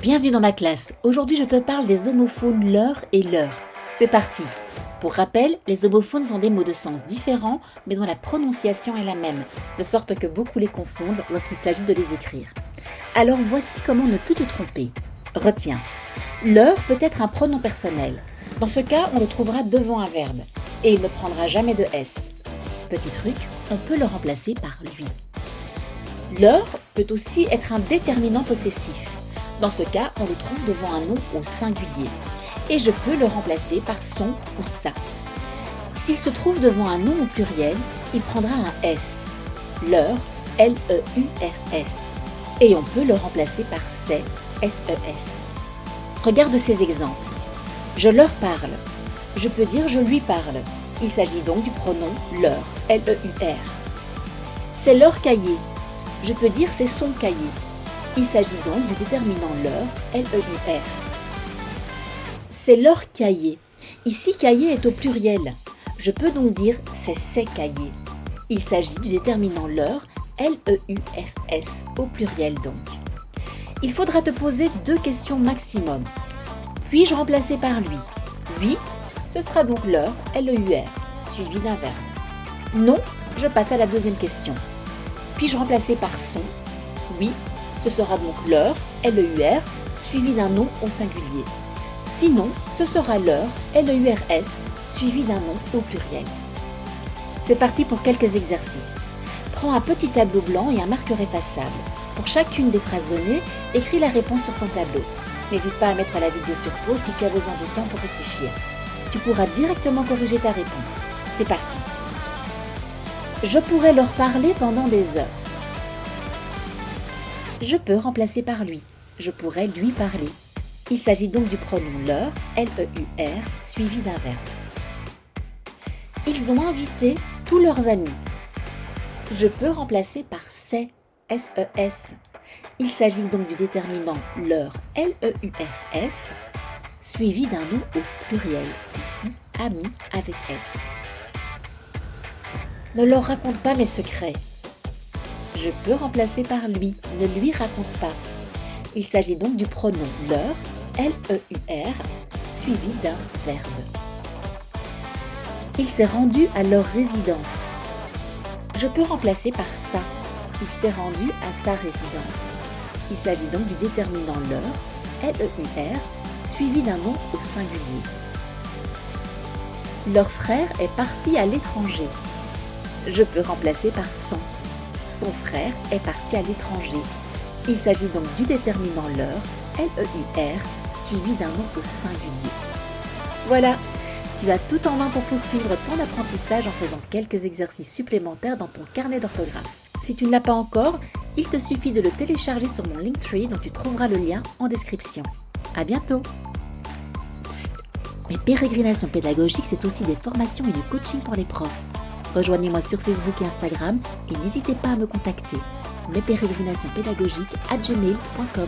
Bienvenue dans ma classe. Aujourd'hui, je te parle des homophones leur et leur. C'est parti. Pour rappel, les homophones sont des mots de sens différents, mais dont la prononciation est la même, de sorte que beaucoup les confondent lorsqu'il s'agit de les écrire. Alors voici comment ne plus te tromper. Retiens. Leur peut être un pronom personnel. Dans ce cas, on le trouvera devant un verbe, et il ne prendra jamais de S. Petit truc, on peut le remplacer par lui. Leur peut aussi être un déterminant possessif. Dans ce cas, on le trouve devant un nom au singulier. Et je peux le remplacer par son ou sa. S'il se trouve devant un nom au pluriel, il prendra un S. Leur, L-E-U-R-S. Et on peut le remplacer par ses, S-E-S. Regarde ces exemples. Je leur parle. Je peux dire je lui parle. Il s'agit donc du pronom leur, L-E-U-R. C'est leur cahier. Je peux dire c'est son cahier. Il s'agit donc du déterminant leur, L-E-U-R. C'est leur cahier. Ici, cahier est au pluriel. Je peux donc dire c'est ses cahiers. Il s'agit du déterminant leur, L-E-U-R-S, au pluriel donc. Il faudra te poser 2 questions maximum. Puis-je remplacer par lui? Oui, ce sera donc leur, L-E-U-R, suivi d'un verbe. Non, je passe à la 2e question. Puis-je remplacer par son? Oui, ce sera donc leur, L-E-U-R, suivi d'un nom au singulier. Sinon, ce sera leur, L-E-U-R-S, suivi d'un nom au pluriel. C'est parti pour quelques exercices. Prends un petit tableau blanc et un marqueur effaçable. Pour chacune des phrases données, écris la réponse sur ton tableau. N'hésite pas à mettre la vidéo sur pause si tu as besoin de temps pour réfléchir. Tu pourras directement corriger ta réponse. C'est parti. Je pourrais leur parler pendant des heures. Je peux remplacer par lui. Je pourrais lui parler. Il s'agit donc du pronom leur, L-E-U-R, suivi d'un verbe. Ils ont invité tous leurs amis. Je peux remplacer par ses, S-E-S. Il s'agit donc du déterminant leur, L-E-U-R-S, suivi d'un nom au pluriel, ici ami avec S. Ne leur raconte pas mes secrets. Je peux remplacer par lui, ne lui raconte pas. Il s'agit donc du pronom leur, L-E-U-R, suivi d'un verbe. Il s'est rendu à leur résidence. Je peux remplacer par sa. Il s'est rendu à sa résidence. Il s'agit donc du déterminant leur, L-E-U-R, suivi d'un nom au singulier. Leur frère est parti à l'étranger. Je peux remplacer par son. Son frère est parti à l'étranger. Il s'agit donc du déterminant leur, L-E-U-R, suivi d'un nom au singulier. Voilà, tu as tout en main pour poursuivre ton apprentissage en faisant quelques exercices supplémentaires dans ton carnet d'orthographe. Si tu ne l'as pas encore, il te suffit de le télécharger sur mon Linktree dont tu trouveras le lien en description. À bientôt. Psst, mes pérégrinations pédagogiques, c'est aussi des formations et du coaching pour les profs. Rejoignez-moi sur Facebook et Instagram et n'hésitez pas à me contacter. Mespérégrinationspédagogiques@gmail.com